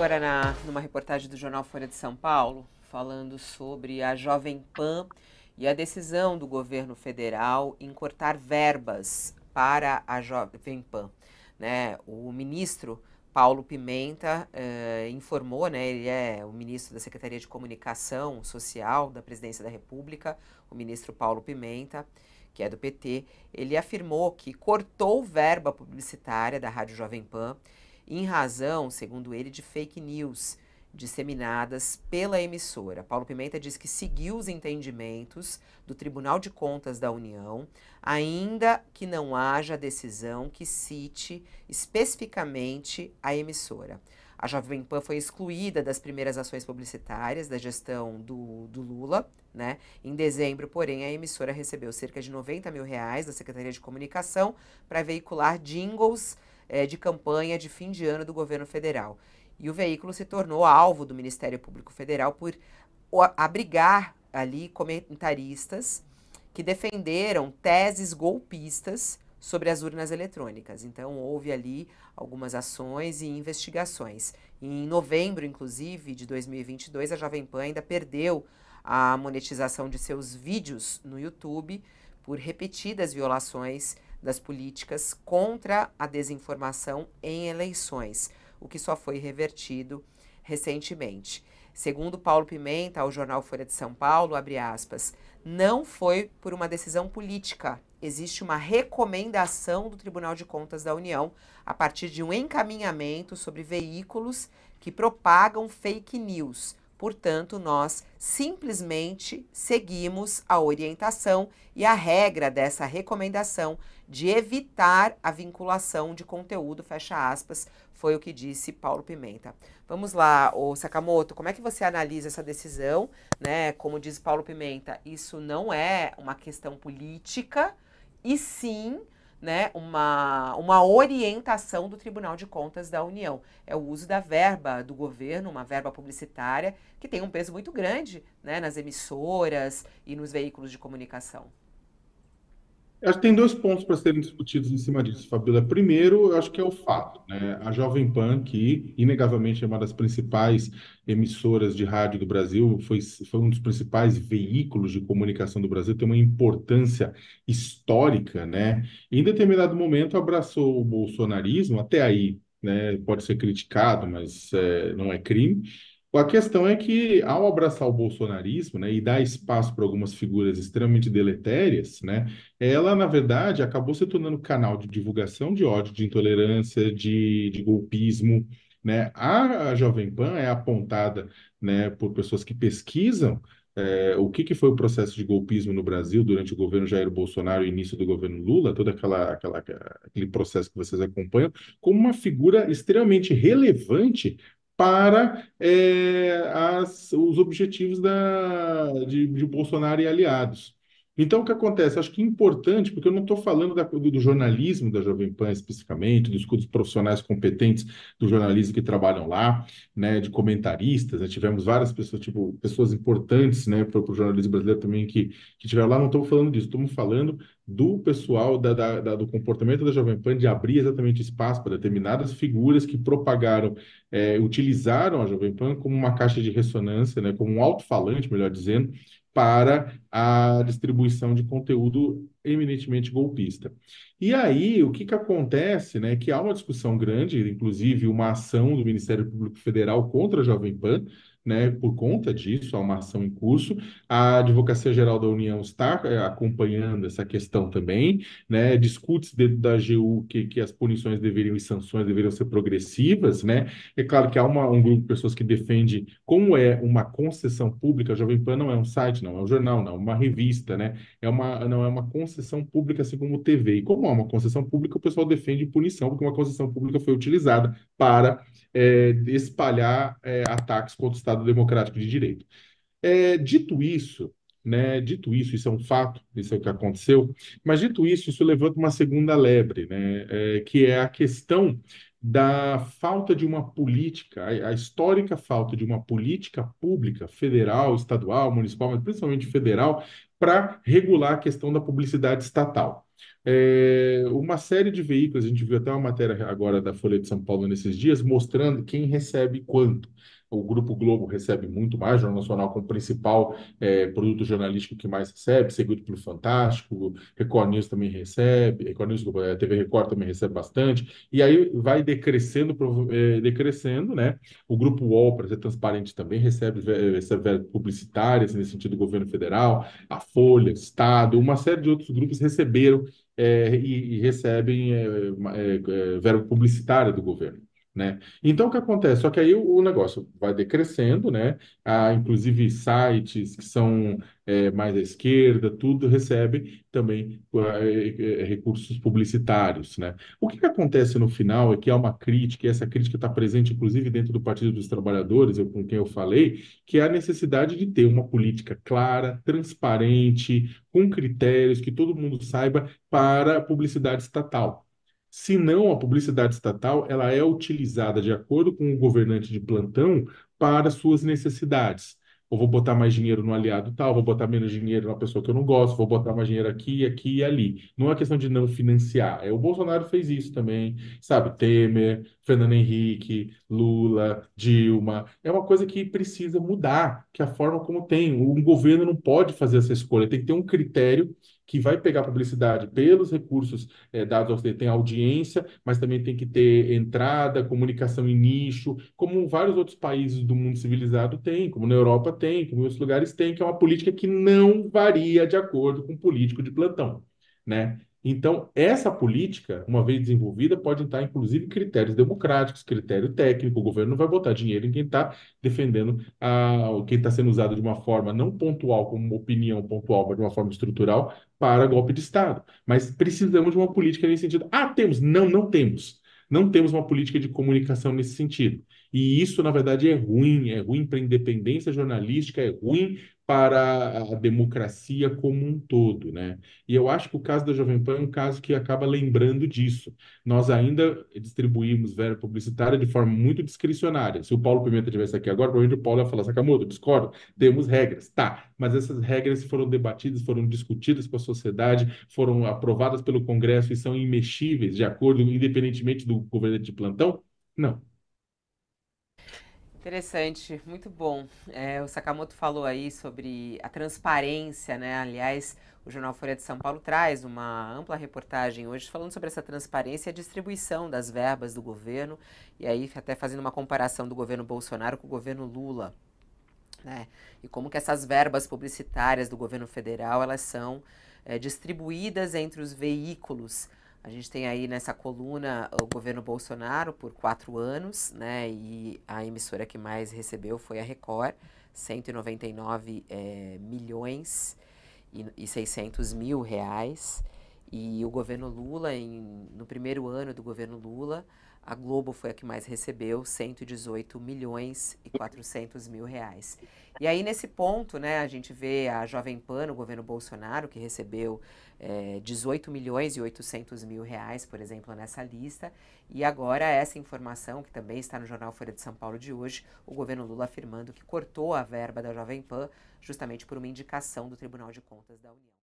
agora numa reportagem do jornal Folha de São Paulo, falando sobre a Jovem Pan e a decisão do governo federal em cortar verbas para a Jovem Pan. Né? O ministro Paulo Pimenta informou, né, ele é o ministro da Secretaria de Comunicação Social da Presidência da República, o ministro Paulo Pimenta, que é do PT, ele afirmou que cortou verba publicitária da Rádio Jovem Pan em razão, segundo ele, de fake news disseminadas pela emissora. Paulo Pimenta diz que seguiu os entendimentos do Tribunal de Contas da União, ainda que não haja decisão que cite especificamente a emissora. A Jovem Pan foi excluída das primeiras ações publicitárias da gestão do Lula, né? Em dezembro, porém, a emissora recebeu cerca de R$ 90 mil da Secretaria de Comunicação para veicular jingles de campanha de fim de ano do governo federal. E o veículo se tornou alvo do Ministério Público Federal por abrigar ali comentaristas que defenderam teses golpistas sobre as urnas eletrônicas. Então, houve ali algumas ações e investigações. Em novembro, inclusive, de 2022, a Jovem Pan ainda perdeu a monetização de seus vídeos no YouTube por repetidas violações das políticas contra a desinformação em eleições, o que só foi revertido recentemente. Segundo Paulo Pimenta, ao jornal Folha de São Paulo, abre aspas, não foi por uma decisão política. Existe uma recomendação do Tribunal de Contas da União a partir de um encaminhamento sobre veículos que propagam fake news. Portanto, nós simplesmente seguimos a orientação e a regra dessa recomendação de evitar a vinculação de conteúdo, fecha aspas, foi o que disse Paulo Pimenta. Vamos lá, ô Sakamoto, como é que você analisa essa decisão, né? Como diz Paulo Pimenta, isso não é uma questão política, e sim, né, uma orientação do Tribunal de Contas da União. É o uso da verba do governo, uma verba publicitária, que tem um peso muito grande, né, nas emissoras e nos veículos de comunicação. Acho que tem dois pontos para serem discutidos em cima disso, Fabíola. Primeiro, eu acho que é o fato, né? A Jovem Pan, que inegavelmente é uma das principais emissoras de rádio do Brasil, foi um dos principais veículos de comunicação do Brasil, tem uma importância histórica, né? Em determinado momento abraçou o bolsonarismo, até aí, né? Pode ser criticado, mas não é crime. A questão é que, ao abraçar o bolsonarismo, né, e dar espaço para algumas figuras extremamente deletérias, né, ela, na verdade, acabou se tornando canal de divulgação de ódio, de intolerância, de golpismo, né? A Jovem Pan é apontada, né, por pessoas que pesquisam o que foi o processo de golpismo no Brasil durante o governo Jair Bolsonaro e início do governo Lula, todo aquele processo que vocês acompanham, como uma figura extremamente relevante para os objetivos de Bolsonaro e aliados. Então, o que acontece? Acho que é importante, porque eu não estou falando do jornalismo da Jovem Pan especificamente, dos profissionais competentes do jornalismo que trabalham lá, né, de comentaristas, né, tivemos várias pessoas, tipo, pessoas importantes, né, para o jornalismo brasileiro também que tiveram lá, não estamos falando disso, estamos falando do pessoal do comportamento da Jovem Pan de abrir exatamente espaço para determinadas figuras que propagaram, utilizaram a Jovem Pan como uma caixa de ressonância, né, como um alto-falante, melhor dizendo, para a distribuição de conteúdo eminentemente golpista. E aí, o que que acontece, né, que há uma discussão grande, inclusive uma ação do Ministério Público Federal contra a Jovem Pan, né, por conta disso, há uma ação em curso. A Advocacia Geral da União está acompanhando essa questão também, né, discute-se dentro da AGU que as punições deveriam e sanções deveriam ser progressivas, né. É claro que há um grupo de pessoas que defende, como é uma concessão pública, a Jovem Pan não é um site, não é um jornal, não é uma revista, né? Não é uma concessão pública, assim como TV. E como é uma concessão pública, o pessoal defende punição, porque uma concessão pública foi utilizada para espalhar ataques contra o Estado Democrático de Direito. Dito isso, né, dito isso, isso é um fato, isso é o que aconteceu, mas dito isso, isso levanta uma segunda lebre, né, que é a questão da falta de uma política, a histórica falta de uma política pública, federal, estadual, municipal, mas principalmente federal, para regular a questão da publicidade estatal. Uma série de veículos, a gente viu até uma matéria agora da Folha de São Paulo nesses dias, mostrando quem recebe quanto. O Grupo Globo recebe muito mais, o Jornal Nacional como principal produto jornalístico que mais recebe, seguido pelo Fantástico, Record News também recebe, Record News, TV Record também recebe bastante, e aí vai decrescendo, decrescendo, né? O Grupo UOL, para ser transparente, também recebe verbas publicitárias, nesse sentido, do governo federal, a Folha, Estado, uma série de outros grupos receberam e recebem verba publicitária do governo. Né? Então, o que acontece? Só que aí o negócio vai decrescendo, né? Há, inclusive, sites que são mais à esquerda, tudo recebe também recursos publicitários, né? O que que acontece no final é que há uma crítica, e essa crítica está presente, inclusive, dentro do Partido dos Trabalhadores, com quem eu falei, que é a necessidade de ter uma política clara, transparente, com critérios, que todo mundo saiba para a publicidade estatal. Se não, a publicidade estatal ela é utilizada de acordo com o governante de plantão para suas necessidades. Eu vou botar mais dinheiro no aliado tal, vou botar menos dinheiro na pessoa que eu não gosto, vou botar mais dinheiro aqui, aqui e ali. Não é questão de não financiar. O Bolsonaro fez isso também, sabe? Temer, Fernando Henrique, Lula, Dilma. É uma coisa que precisa mudar, que a forma como tem. Um governo não pode fazer essa escolha, tem que ter um critério que vai pegar publicidade pelos recursos dados aos tem audiência, mas também tem que ter entrada, comunicação em nicho, como vários outros países do mundo civilizado têm, como na Europa tem, como em outros lugares tem, que é uma política que não varia de acordo com o político de plantão, né? Então, essa política, uma vez desenvolvida, pode estar, inclusive, critérios democráticos, critério técnico. O governo não vai botar dinheiro em quem está defendendo, quem está sendo usado de uma forma não pontual, como uma opinião pontual, mas de uma forma estrutural, para golpe de Estado. Mas precisamos de uma política nesse sentido. Ah, temos? Não, não temos. Não temos uma política de comunicação nesse sentido. E isso, na verdade, é ruim para a independência jornalística, é ruim para a democracia como um todo, né? E eu acho que o caso da Jovem Pan é um caso que acaba lembrando disso. Nós ainda distribuímos verba publicitária de forma muito discricionária. Se o Paulo Pimenta estivesse aqui agora, provavelmente o Paulo ia falar, Sakamoto, discordo, temos regras. Tá, mas essas regras foram debatidas, foram discutidas com a sociedade, foram aprovadas pelo Congresso e são imexíveis, de acordo, independentemente do governo de plantão? Não. Interessante, muito bom. O Sakamoto falou aí sobre a transparência, né? Aliás, o jornal Folha de São Paulo traz uma ampla reportagem hoje falando sobre essa transparência e a distribuição das verbas do governo, e aí até fazendo uma comparação do governo Bolsonaro com o governo Lula, né? E como que essas verbas publicitárias do governo federal, elas são distribuídas entre os veículos. A gente tem aí nessa coluna o governo Bolsonaro por 4 anos, né? E a emissora que mais recebeu foi a Record, 199 milhões e 600 mil reais. E o governo Lula, no primeiro ano do governo Lula, a Globo foi a que mais recebeu, 118 milhões e 400 mil reais. E aí, nesse ponto, né, a gente vê a Jovem Pan, no governo Bolsonaro, que recebeu 18 milhões e 800 mil reais, por exemplo, nessa lista. E agora, essa informação, que também está no jornal Folha de São Paulo de hoje, o governo Lula afirmando que cortou a verba da Jovem Pan, justamente por uma indicação do Tribunal de Contas da União.